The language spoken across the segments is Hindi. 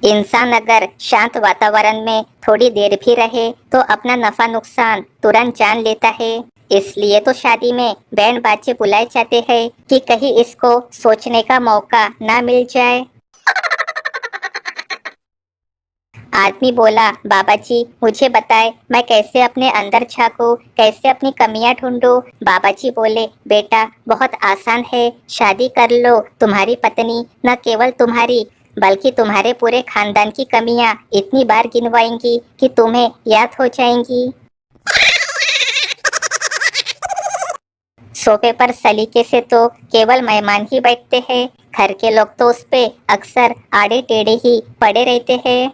इंसान अगर शांत वातावरण में थोड़ी देर भी रहे तो अपना नफा नुकसान तुरंत जान लेता है। इसलिए तो शादी में बैंड बाजे बुलाए जाते हैं कि कहीं इसको सोचने का मौका ना मिल जाए। आदमी बोला, बाबा जी मुझे बताए मैं कैसे अपने अंदर झांकूं, कैसे अपनी कमियां ढूंढूं। बाबा जी बोले, बेटा बहुत आसान है, शादी कर लो। तुम्हारी पत्नी न केवल तुम्हारी बल्कि तुम्हारे पूरे खानदान की कमियां इतनी बार गिनवाएंगी कि तुम्हें याद हो जाएंगी। सोफे पर सलीके से तो केवल मेहमान ही बैठते हैं, घर के लोग तो उस पे अक्सर आड़े टेढ़े ही पड़े रहते हैं।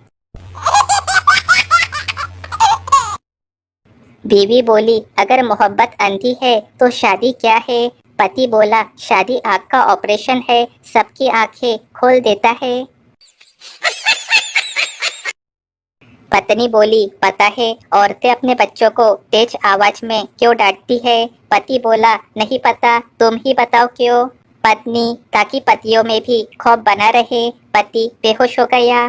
बीवी बोली, अगर मोहब्बत अंधी है तो शादी क्या है। पति बोला, शादी आँख का ऑपरेशन है, सबकी आंखें खोल देता है। पत्नी बोली, पता है औरतें अपने बच्चों को तेज आवाज में क्यों डांटती है। पति बोला, नहीं पता, तुम ही बताओ क्यों। पत्नी, ताकि पतियों में भी खौफ बना रहे। पति बेहोश हो गया।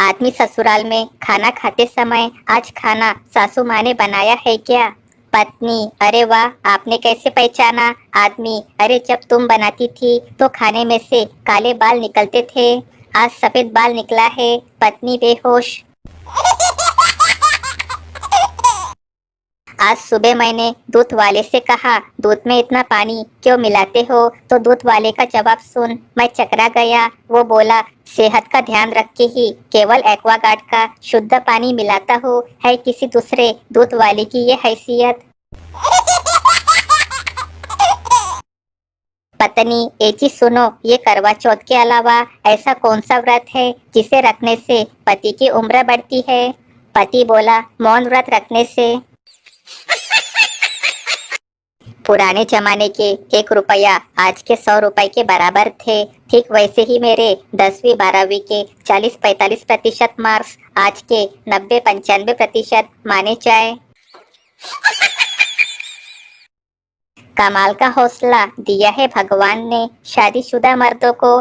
आदमी ससुराल में खाना खाते समय, आज खाना सासू माँ ने बनाया है क्या। पत्नी, अरे वाह, आपने कैसे पहचाना। आदमी, अरे जब तुम बनाती थी तो खाने में से काले बाल निकलते थे, आज सफेद बाल निकला है। पत्नी बेहोश। आज सुबह मैंने दूध वाले से कहा, दूध में इतना पानी क्यों मिलाते हो। तो दूध वाले का जवाब सुन मैं चकरा गया। वो बोला, सेहत का ध्यान रख के ही केवल एक्वागार्ड का शुद्ध पानी मिलाता हूँ, है किसी दूसरे दूध वाले की ये हैसियत। पत्नी, एक चीज सुनो, ये करवा चौथ के अलावा ऐसा कौन सा व्रत है जिसे रखने से पति की उम्र बढ़ती है। पति बोला, मौन व्रत रखने से। पुराने जमाने के 1 रुपया आज के 100 रुपए के बराबर थे। ठीक वैसे ही मेरे 10वीं 12वीं के 40-45% मार्क्स आज के 90-95% माने जाए। कमाल का हौसला दिया है भगवान ने शादीशुदा मर्दों को।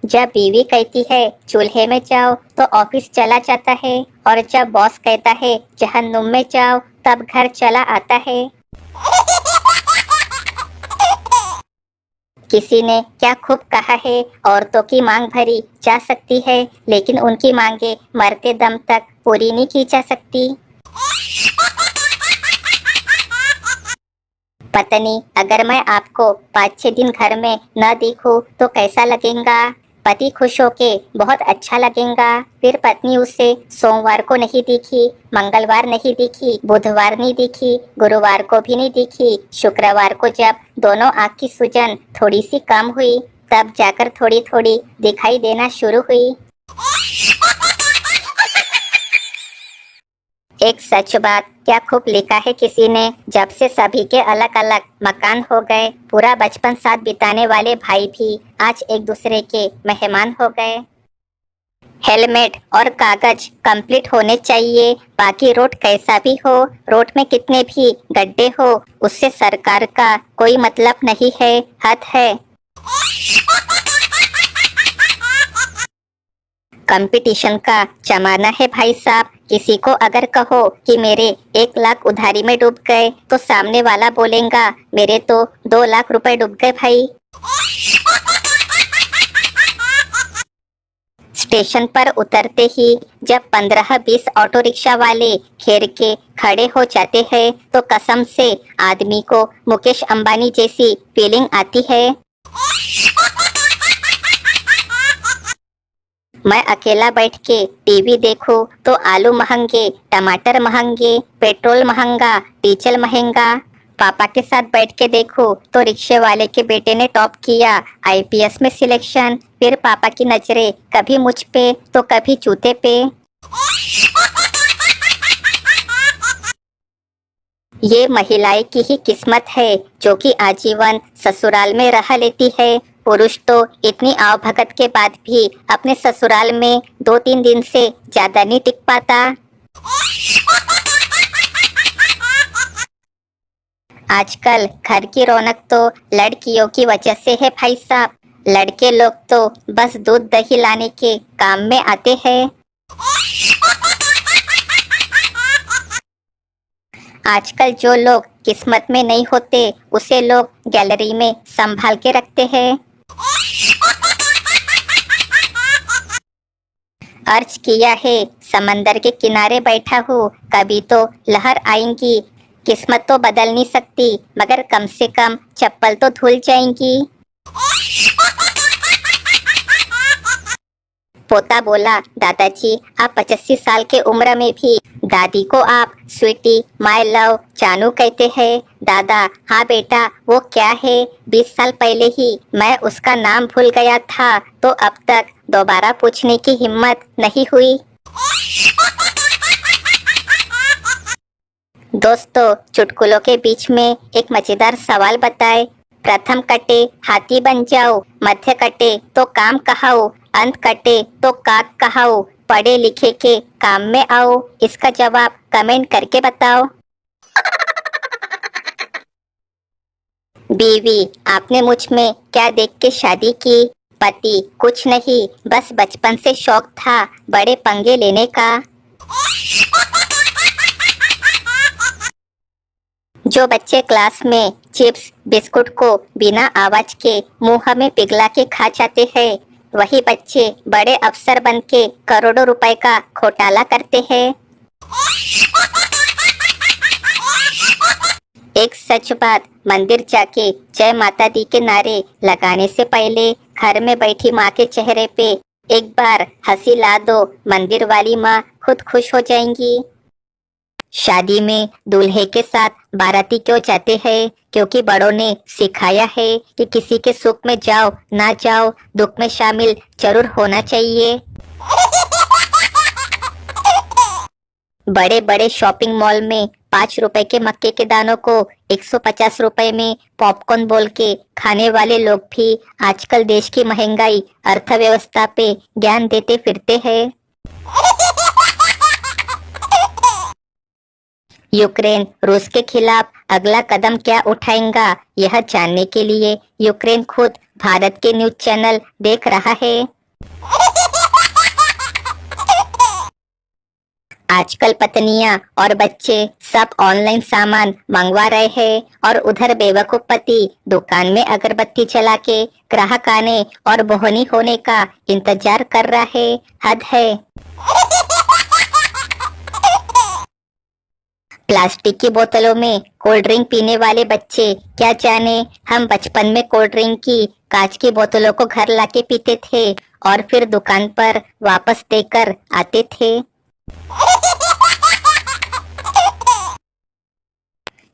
जब बीवी कहती है चूल्हे में जाओ तो ऑफिस चला जाता है, और जब बॉस कहता है जहन्नुम में जाओ तब घर चला आता है। किसी ने क्या खूब कहा है, औरतों की मांग भरी जा सकती है लेकिन उनकी मांगे मरते दम तक पूरी नहीं की जा सकती। पत्नी, अगर मैं आपको 5-6 दिन घर में न दिखूं तो कैसा लगेगा। पति खुश होके, बहुत अच्छा लगेगा। फिर पत्नी उसे सोमवार को नहीं दिखी, मंगलवार नहीं दिखी, बुधवार नहीं दिखी, गुरुवार को भी नहीं दिखी। शुक्रवार को जब दोनों आँख की सूजन थोड़ी सी कम हुई तब जाकर थोड़ी थोड़ी दिखाई देना शुरू हुई। एक सच बात, क्या खूब लिखा है किसी ने, जब से सभी के अलग अलग मकान हो गए, पूरा बचपन साथ बिताने वाले भाई भी आज एक दूसरे के मेहमान हो गए। हेलमेट और कागज कंप्लीट होने चाहिए, बाकी रोड कैसा भी हो, रोड में कितने भी गड्ढे हो, उससे सरकार का कोई मतलब नहीं है, हद है। कंपटीशन का जमाना है भाई साहब। किसी को अगर कहो कि मेरे 1 लाख उधारी में डूब गए तो सामने वाला बोलेगा, मेरे तो 2 लाख रुपए डूब गए भाई। स्टेशन पर उतरते ही जब 15-20 ऑटो रिक्शा वाले घेर के खड़े हो जाते हैं तो कसम से आदमी को मुकेश अंबानी जैसी फीलिंग आती है। मैं अकेला बैठ के टीवी देखूं तो आलू महंगे, टमाटर महंगे, पेट्रोल महंगा, डीजल महंगा। पापा के साथ बैठ के देखूं तो रिक्शे वाले के बेटे ने टॉप किया, आईपीएस में सिलेक्शन। फिर पापा की नजरें कभी मुझ पे तो कभी जूते पे। ये महिलाएं की ही किस्मत है जो कि आजीवन ससुराल में रह लेती है। पुरुष तो इतनी आवभगत के बाद भी अपने ससुराल में 2-3 दिन से ज्यादा नहीं टिक पाता। आजकल घर की रौनक तो लड़कियों की वजह से है भाई साहब। लड़के लोग तो बस दूध दही लाने के काम में आते हैं। आजकल जो लोग किस्मत में नहीं होते उसे लोग गैलरी में संभाल के रखते हैं। अर्ज किया है समंदर के किनारे बैठा हूँ, कभी तो लहर आएंगी। किस्मत तो बदल नहीं सकती मगर कम से कम चप्पल तो धुल जाएंगी। पोता बोला, दादाजी आप 85 साल के उम्र में भी दादी को आप स्वीटी माय लव जानू कहते हैं। दादा, हाँ बेटा वो क्या है, 20 साल पहले ही मैं उसका नाम भूल गया था, तो अब तक दोबारा पूछने की हिम्मत नहीं हुई। दोस्तों, चुटकुलों के बीच में एक मजेदार सवाल बताए। प्रथम कटे हाथी बन जाओ, मध्य कटे तो काम कहाओ, अंत कटे तो काक कहाओ, पढ़े लिखे के काम में आओ। इसका जवाब कमेंट करके बताओ। बीवी, आपने मुझ में क्या देख के शादी की? पति, कुछ नहीं, बस बचपन से शौक था बड़े पंगे लेने का। जो बच्चे क्लास में चिप्स बिस्कुट को बिना आवाज के मुंह में पिघला के खा जाते हैं, वही बच्चे बड़े अफसर बन के करोड़ों रुपए का घोटाला करते हैं। एक सच बात, मंदिर जाके जय माता दी के नारे लगाने से पहले घर में बैठी माँ के चेहरे पे एक बार हंसी ला दो, मंदिर वाली माँ खुद खुश हो जाएंगी। शादी में दूल्हे के साथ बाराती क्यों जाते हैं? क्योंकि बड़ों ने सिखाया है कि किसी के सुख में जाओ ना जाओ, दुख में शामिल जरूर होना चाहिए। बड़े बड़े शॉपिंग मॉल में 5 रुपए के मक्के के दानों को 150 रुपए में पॉपकॉर्न बोल के खाने वाले लोग भी आजकल देश की महंगाई अर्थव्यवस्था पे ज्ञान देते फिरते हैं। यूक्रेन रूस के खिलाफ अगला कदम क्या उठाएगा, यह जानने के लिए यूक्रेन खुद भारत के न्यूज चैनल देख रहा है। आजकल पत्नियां और बच्चे सब ऑनलाइन सामान मंगवा रहे हैं और उधर बेवकूफ पति दुकान में अगरबत्ती जला के ग्राहक आने और बोहनी होने का इंतजार कर रहा है। हद है। प्लास्टिक की बोतलों में कोल्ड ड्रिंक पीने वाले बच्चे क्या जाने, हम बचपन में कोल्ड ड्रिंक की कांच की बोतलों को घर लाके पीते थे और फिर दुकान पर वापस देकर आते थे।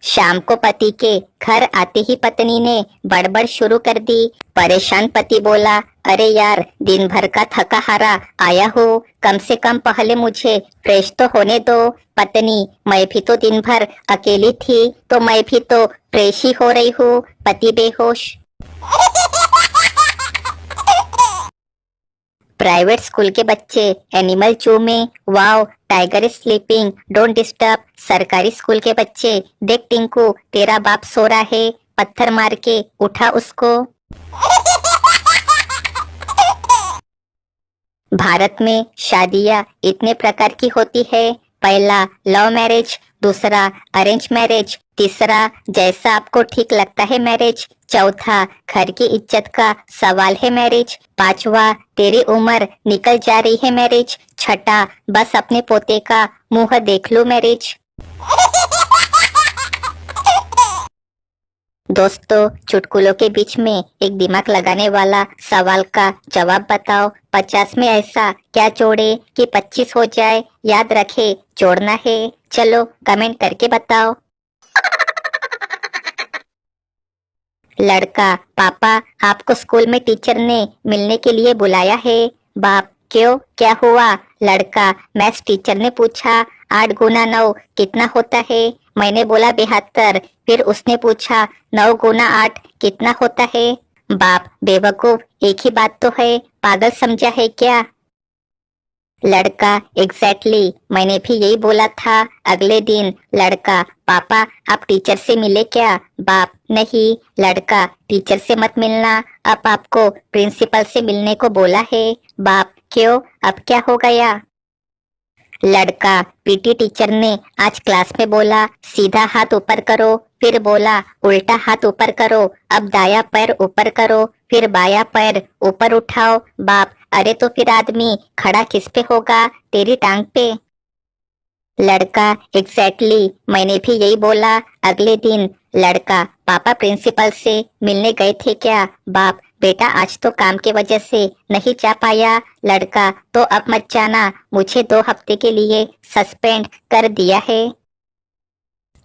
शाम को पति के घर आते ही पत्नी ने बड़बड़ शुरू कर दी। परेशान पति बोला, अरे यार दिन भर का थका हारा आया हूँ, कम से कम पहले मुझे फ्रेश तो होने दो। पत्नी, मैं भी तो दिन भर अकेली थी तो मैं भी तो फ्रेश ही हो रही हूँ। पति बेहोश। प्राइवेट स्कूल के बच्चे एनिमल जू में, wow tiger is sleeping don't disturb. सरकारी स्कूल के बच्चे, देख टिंकू तेरा बाप सो रहा है, पत्थर मार के उठा उसको। भारत में शादियां इतने प्रकार की होती है। पहला लव मैरिज, दूसरा अरेंज मैरिज, तीसरा जैसा आपको ठीक लगता है मैरिज, चौथा घर की इज्जत का सवाल है मैरिज, पांचवा तेरी उम्र निकल जा रही है मैरिज, छठा बस अपने पोते का मुंह देख लो मैरिज। दोस्तों, चुटकुलों के बीच में एक दिमाग लगाने वाला सवाल का जवाब बताओ। 50 में ऐसा क्या जोड़े कि 25 हो जाए? याद रखे जोड़ना है। चलो कमेंट करके बताओ। लड़का, पापा आपको स्कूल में टीचर ने मिलने के लिए बुलाया है। बाप, क्यों क्या हुआ? लड़का, मैथ्स टीचर ने पूछा 8 गुना 9 कितना होता है? मैंने बोला 72। फिर उसने पूछा 9 गुना 8 कितना होता है? बाप, बेवकूफ एक ही बात तो है, पागल समझा है क्या? लड़का एग्जैक्टली मैंने भी यही बोला था। अगले दिन लड़का पापा आप टीचर से मिले क्या? बाप नहीं। लड़का टीचर से मत मिलना, अब आपको प्रिंसिपल से मिलने को बोला है। बाप क्यों, अब क्या हो गया? लड़का पीटी टीचर ने आज क्लास में बोला सीधा हाथ ऊपर करो, फिर बोला उल्टा हाथ ऊपर करो, अब दाया पैर ऊपर करो, फिर बाया पैर ऊपर उठाओ। बाप अरे तो फिर आदमी खड़ा किस पे होगा? तेरी टांग पे। लड़का एग्जैक्टली मैंने भी यही बोला। अगले दिन लड़का पापा प्रिंसिपल से मिलने गए थे क्या? बाप बेटा आज तो काम की वजह से नहीं जा पाया। लड़का तो अब मत जाना, मुझे 2 हफ्ते के लिए सस्पेंड कर दिया है।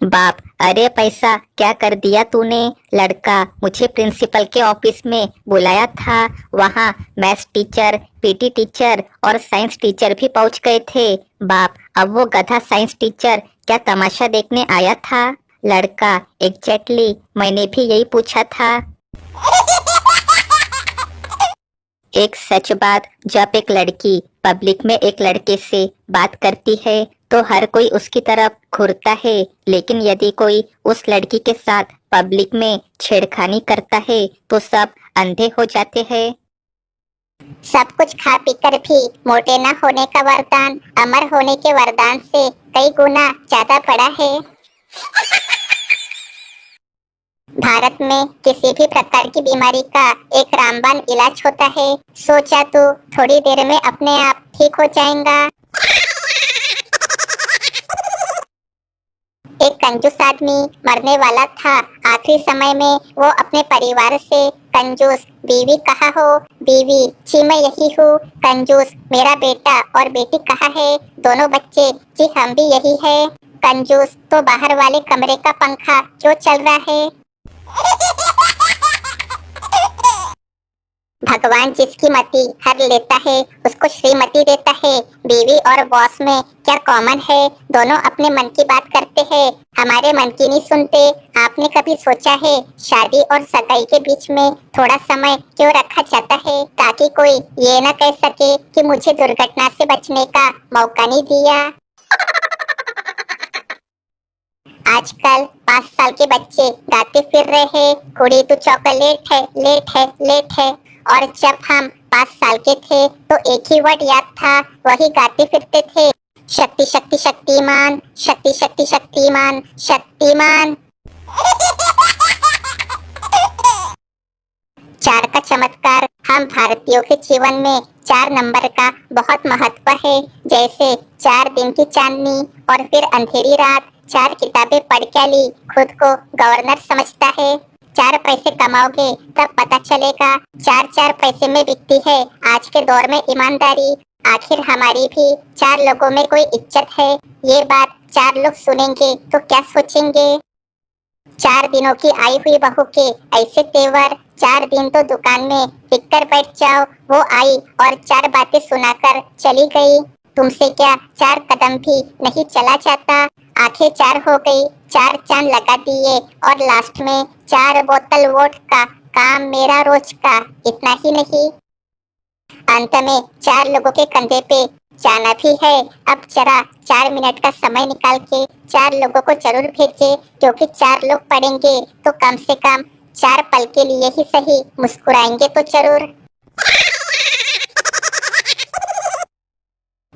बाप अरे पैसा क्या कर दिया तूने? लड़का मुझे प्रिंसिपल के ऑफिस में बुलाया था, वहाँ मैथ्स टीचर, पीटी टीचर और साइंस टीचर भी पहुँच गए थे। बाप अब वो गधा साइंस टीचर क्या तमाशा देखने आया था? लड़का एग्जैक्टली मैंने भी यही पूछा था। एक सच बात, जब एक लड़की पब्लिक में एक लड़के से बात करती है तो हर कोई उसकी तरफ घूरता है, लेकिन यदि कोई उस लड़की के साथ पब्लिक में छेड़खानी करता है तो सब अंधे हो जाते हैं। सब कुछ खा पीकर भी मोटे न होने का वरदान अमर होने के वरदान से कई गुना ज्यादा बड़ा है। भारत में किसी भी प्रकार की बीमारी का एक रामबाण इलाज होता है। सोचा तू थोड़ी देर में अपने आप ठीक हो जाएगा। एक कंजूस आदमी मरने वाला था। आखिरी समय में वो अपने परिवार से कंजूस बीवी कहाँ हो? बीवी जी मैं यही हूँ। कंजूस मेरा बेटा और बेटी कहाँ है? दोनों बच्चे जी हम भी यही है। कंजूस तो बाहर वाले कमरे का पंखा क्यों चल रहा है? भगवान जिसकी मति हर लेता है उसको श्रीमती देता है। बीवी और बॉस में क्या कॉमन है? दोनों अपने मन की बात करते हैं, हमारे मन की नहीं सुनते। आपने कभी सोचा है शादी और सगाई के बीच में थोड़ा समय क्यों रखा जाता है, ताकि कोई ये न कह सके कि मुझे दुर्घटना से बचने का मौका नहीं दिया। आजकल 5 साल के बच्चे गाते फिर रहे हैं, कुड़ी तू चॉकलेट है, लेट है, लेट है। और जब हम 5 साल के थे तो एक ही वर्ड याद था, वही गाते फिरते थे, शक्ति शक्ति शक्तिमान, शक्ति शक्ति शक्तिमान, शक्तिमान। 4 का चमत्कार। हम भारतीयों के जीवन में 4 नंबर का बहुत महत्व है। जैसे 4 दिन की चांदनी और फिर अंधेरी रात। 4 किताबें पढ़ के ली, खुद को गवर्नर समझता है। 4 पैसे कमाओगे तब पता चलेगा 4 पैसे में बिकती है आज के दौर में ईमानदारी। आखिर हमारी भी 4 लोगों में कोई इज्जत है। ये बात 4 लोग सुनेंगे तो क्या सोचेंगे? 4 दिनों की आई हुई बहू के ऐसे तेवर। 4 दिन तो दुकान में टिक कर बैठ जाओ, वो आई और 4 बातें सुनाकर चली गई। तुमसे क्या 4 कदम भी नहीं चला जाता? आंखें 4 हो गई, 4 चांद लगा दिए और लास्ट में 4 बोतल वोडका, काम मेरा रोज का। इतना ही नहीं, अंत में 4 लोगों के कंधे पे जाना भी है। अब जरा 4 मिनट का समय निकाल के 4 लोगों को जरूर भेजे, क्योंकि 4 लोग पढ़ेंगे तो कम से कम 4 पल के लिए ही सही मुस्कुराएंगे तो जरूर।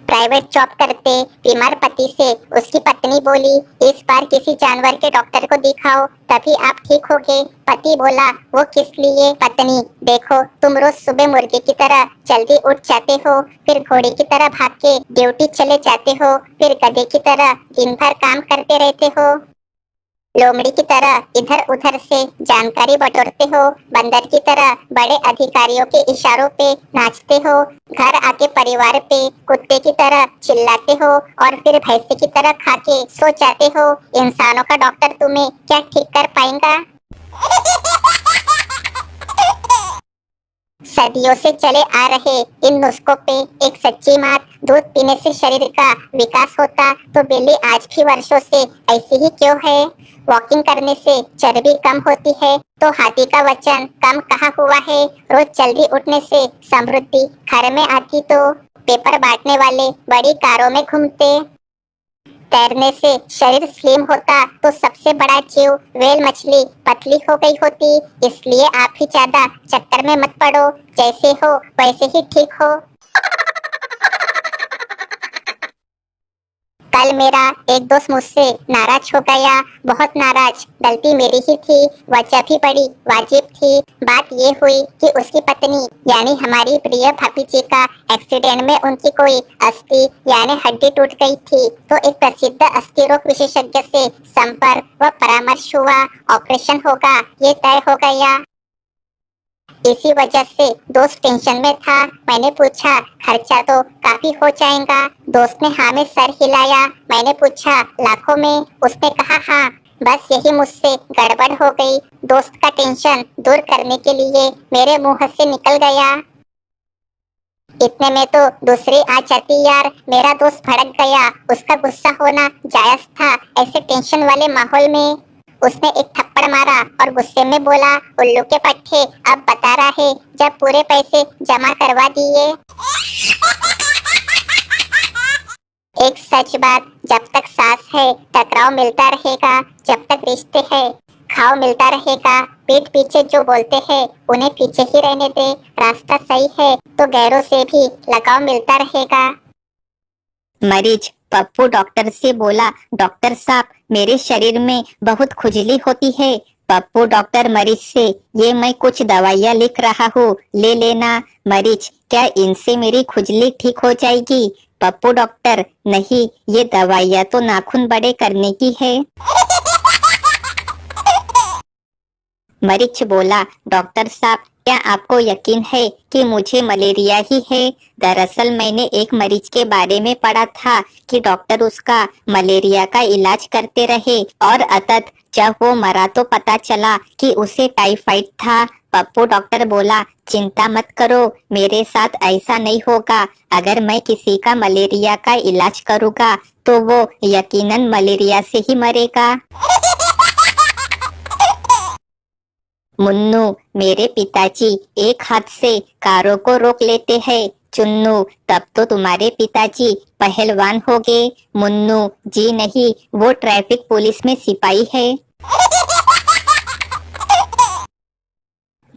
प्राइवेट जॉब करते बीमार पति से उसकी पत्नी बोली, इस बार किसी जानवर के डॉक्टर को दिखाओ तभी आप ठीक होगे। पति बोला, वो किस लिए? पत्नी, देखो तुम रोज सुबह मुर्गे की तरह जल्दी उठ जाते हो, फिर घोड़े की तरह भाग के ड्यूटी चले जाते हो, फिर गधे की तरह दिन भर काम करते रहते हो, लोमड़ी की तरह इधर उधर से जानकारी बटोरते हो, बंदर की तरह बड़े अधिकारियों के इशारों पे नाचते हो, घर आके परिवार पे कुत्ते की तरह चिल्लाते हो और फिर भैंसे की तरह खा के सो जाते हो। इंसानों का डॉक्टर तुम्हें क्या ठीक कर पाएगा? सदियों से चले आ रहे इन नुस्खों पे एक सच्ची बात, दूध पीने से शरीर का विकास होता तो बिल्ली आज भी वर्षों से ऐसी ही क्यों है? वॉकिंग करने से चर्बी कम होती है तो हाथी का वजन कम कहाँ हुआ है? रोज जल्दी उठने से समृद्धि घर में आती तो पेपर बांटने वाले बड़ी कारों में घूमते। तैरने से शरीर स्लिम होता तो सबसे बड़ा जीव व्हेल मछली पतली हो गई होती। इसलिए आप ही ज्यादा चक्कर में मत पड़ो, जैसे हो वैसे ही ठीक हो। कल मेरा एक दोस्त मुझसे नाराज हो गया, बहुत नाराज। गलती मेरी ही थी, वजह भी बड़ी वाजिब थी। बात ये हुई कि उसकी पत्नी यानी हमारी प्रिय भाभी जी का एक्सीडेंट में उनकी कोई अस्थि यानी हड्डी टूट गई थी। तो एक प्रसिद्ध अस्थि रोग विशेषज्ञ से संपर्क व परामर्श हुआ, ऑपरेशन होगा ये तय हो गया। इसी वजह से दोस्त टेंशन में था। मैंने पूछा खर्चा तो काफी हो जाएगा। दोस्त ने हाँ में सर हिलाया। मैंने पूछा लाखों में? उसने कहा हाँ। बस यही मुझसे गड़बड़ हो गई। दोस्त का टेंशन दूर करने के लिए मेरे मुंह से निकल गया, इतने में तो दूसरी आ जाती यार। मेरा दोस्त भड़क गया। उसका गुस्सा होना जायज था ऐसे टेंशन वाले माहौल में। उसने एक थप्पड़ मारा और गुस्से में बोला, उल्लू के पट्टे, अब बता रहे जब पूरे पैसे जमा करवा दिए। एक सच बात, जब तक सांस है टकराव मिलता रहेगा, जब तक रिश्ते हैं खाओ मिलता रहेगा। पीठ पीछे जो बोलते हैं उन्हें पीछे ही रहने दे। रास्ता सही है तो गैरों से भी लगाव मिलता रहेगा। मरीज पप्पू डॉक्टर से बोला, डॉक्टर साहब मेरे शरीर में बहुत खुजली होती है। पप्पू डॉक्टर मरीज से, ये मैं कुछ दवाइयाँ लिख रहा हूँ, ले लेना। मरीज, क्या इनसे मेरी खुजली ठीक हो जाएगी? पप्पू डॉक्टर, नहीं, ये दवाइयाँ तो नाखून बड़े करने की है। मरीज बोला, डॉक्टर साहब क्या आपको यकीन है कि मुझे मलेरिया ही है? दरअसल मैंने एक मरीज के बारे में पढ़ा था कि डॉक्टर उसका मलेरिया का इलाज करते रहे और अतत जब वो मरा तो पता चला कि उसे टाइफाइड था। पप्पू डॉक्टर बोला, चिंता मत करो, मेरे साथ ऐसा नहीं होगा। अगर मैं किसी का मलेरिया का इलाज करूँगा तो वो यकीनन मलेरिया से ही मरेगा। मुन्नू, मेरे पिताजी एक हाथ से कारों को रोक लेते हैं। चुन्नू, तब तो तुम्हारे पिताजी पहलवान हो गए। मुन्नू, जी नहीं, वो ट्रैफिक पुलिस में सिपाही है।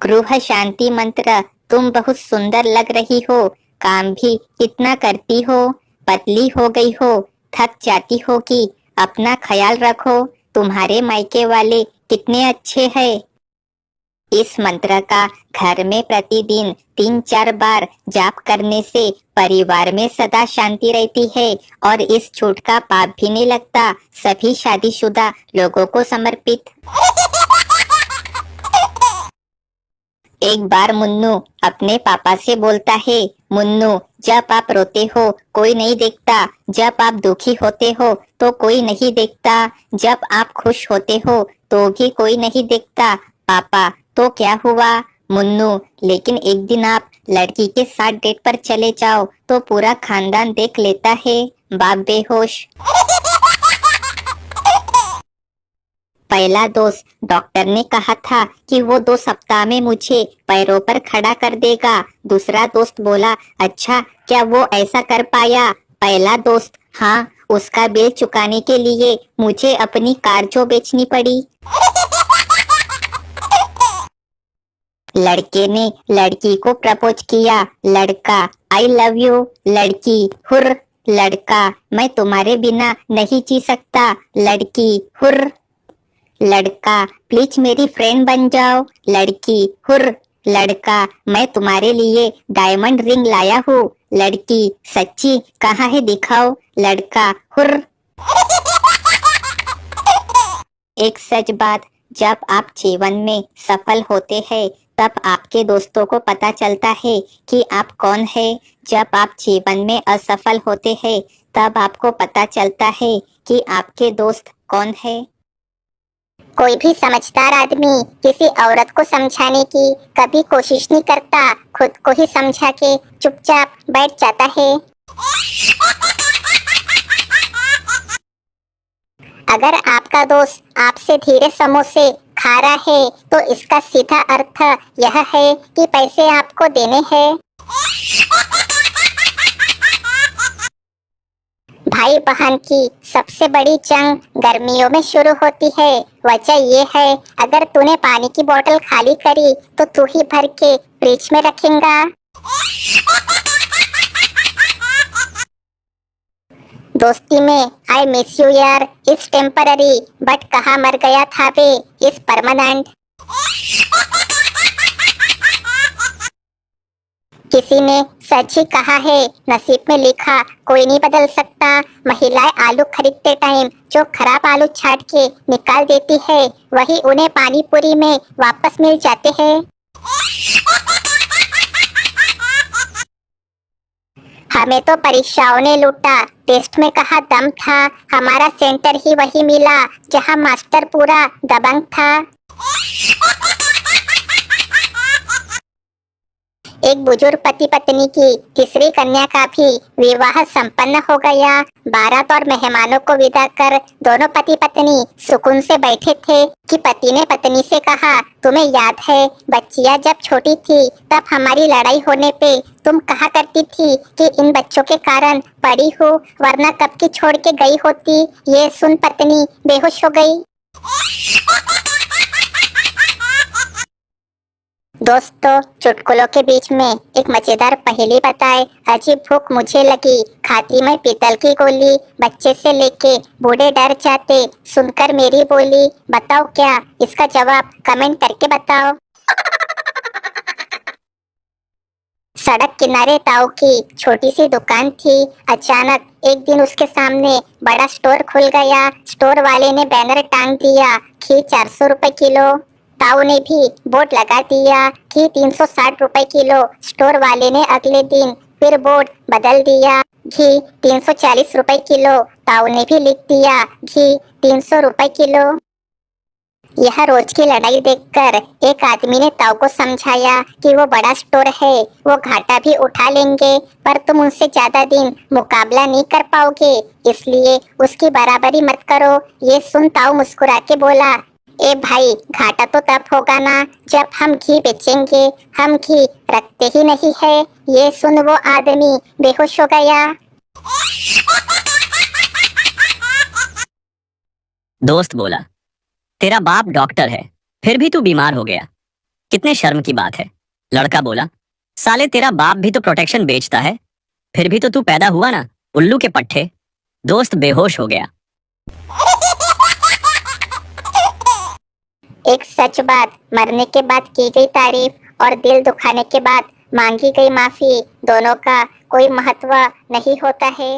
गृह शांति मंत्र, तुम बहुत सुंदर लग रही हो, काम भी कितना करती हो, पतली हो गई हो, थक जाती होगी, अपना ख्याल रखो। तुम्हारे मायके वाले कितने अच्छे हैं। इस मंत्र का घर में प्रतिदिन 3-4 बार जाप करने से परिवार में सदा शांति रहती है और इस छूट का पाप भी नहीं लगता। सभी शादीशुदा लोगों को समर्पित। एक बार मुन्नू अपने पापा से बोलता है, मुन्नू जब आप रोते हो कोई नहीं देखता, जब आप दुखी होते हो तो कोई नहीं देखता, जब आप खुश होते हो तो भी कोई नहीं देखता। पापा, तो क्या हुआ? मुन्नू, लेकिन एक दिन आप लड़की के साथ डेट पर चले जाओ तो पूरा खानदान देख लेता है। बाप बेहोश। पहला दोस्त, डॉक्टर ने कहा था कि वो 2 सप्ताह में मुझे पैरों पर खड़ा कर देगा। दूसरा दोस्त बोला, अच्छा क्या वो ऐसा कर पाया? पहला दोस्त, हाँ, उसका बिल चुकाने के लिए मुझे अपनी कार जो बेचनी पड़ी। लड़के ने लड़की को प्रपोज किया। लड़का, आई लव यू। लड़की, हुर्र। लड़का, मैं तुम्हारे बिना नहीं जी सकता। लड़की, हुर्र। लड़का, प्लीज मेरी फ्रेंड बन जाओ। लड़की, हुर्र। लड़का, मैं तुम्हारे लिए डायमंड रिंग लाया हूँ। लड़की, सच्ची? कहाँ है, दिखाओ। लड़का, हुर्र। एक सच बात, जब आप जीवन में सफल होते हैं तब आपके दोस्तों को पता चलता है कि आप कौन है। जब आप जीवन में असफल होते हैं तब आपको पता चलता है कि आपके दोस्त कौन है। कोई भी समझदार आदमी किसी औरत को समझाने की कभी कोशिश नहीं करता, खुद को ही समझा के चुपचाप बैठ जाता है। अगर आपका दोस्त आपसे धीरे समोसे खा रहा है तो इसका सीधा अर्थ यह है कि पैसे आपको देने हैं। भाई बहन की सबसे बड़ी जंग गर्मियों में शुरू होती है। वजह ये है, अगर तूने पानी की बोतल खाली करी तो तू ही भर के फ्रिज में रखेगा। दोस्ती में आई मिस यू यार इस टेम्पररी, बट कहाँ मर गया था बे इस परमानेंट। किसी ने सच ही कहा है, नसीब में लिखा कोई नहीं बदल सकता। महिलाएं आलू खरीदते टाइम जो खराब आलू छाट के निकाल देती है, वही उन्हें पानी पूरी में वापस मिल जाते हैं। हमें तो परीक्षाओं ने लूटा, टेस्ट में कहा दम था, हमारा सेंटर ही वही मिला जहां मास्टर पूरा दबंग था। एक बुजुर्ग पति पत्नी की तीसरी कन्या का भी विवाह संपन्न हो गया। बारात और मेहमानों को विदा कर दोनों पति पत्नी सुकून से बैठे थे कि पति ने पत्नी से कहा, तुम्हें याद है बच्चियां जब छोटी थी तब हमारी लड़ाई होने पे तुम कहा करती थी कि इन बच्चों के कारण पड़ी हूँ, वरना कब की छोड़ के गई होती। ये सुन पत्नी बेहोश हो गई। दोस्तों, चुटकुलों के बीच में एक मजेदार पहेली बताए। अजीब भूख मुझे लगी, खाती मैं पीतल की गोली, बच्चे से लेके बूढ़े डर जाते सुनकर मेरी बोली। बताओ क्या, इसका जवाब कमेंट करके बताओ। सड़क किनारे ताऊ की छोटी सी दुकान थी। अचानक एक दिन उसके सामने बड़ा स्टोर खुल गया। स्टोर वाले ने बैनर टांग दिया, घी 400 रुपए किलो। ताऊ ने भी बोर्ड लगा दिया, घी 360 रुपए किलो। स्टोर वाले ने अगले दिन फिर बोर्ड बदल दिया, घी 340 रुपए किलो। ताऊ ने भी लिख दिया, घी 300 रुपए किलो। यह रोज की लड़ाई देखकर एक आदमी ने ताऊ को समझाया कि वो बड़ा स्टोर है, वो घाटा भी उठा लेंगे, पर तुम उनसे ज्यादा दिन मुकाबला नहीं कर पाओगे, इसलिए उसकी बराबरी मत करो। ये सुन ताऊ मुस्कुरा के बोला, ए भाई, घाटा तो तब होगा ना जब हम घी बेचेंगे, हम घी रखते ही नहीं है। ये सुन वो आदमी बेहोश हो गया। दोस्त बोला, तेरा बाप डॉक्टर है, फिर भी तू बीमार हो गया, कितने शर्म की बात है। लड़का बोला, साले तेरा बाप भी तो प्रोटेक्शन बेचता है, फिर भी तो तू पैदा हुआ ना उल्लू के पट्टे। दोस्त बेहोश हो गया। एक सच बात, मरने के बाद की गई तारीफ और दिल दुखाने के बाद मांगी गई माफी, दोनों का कोई महत्व नहीं होता है।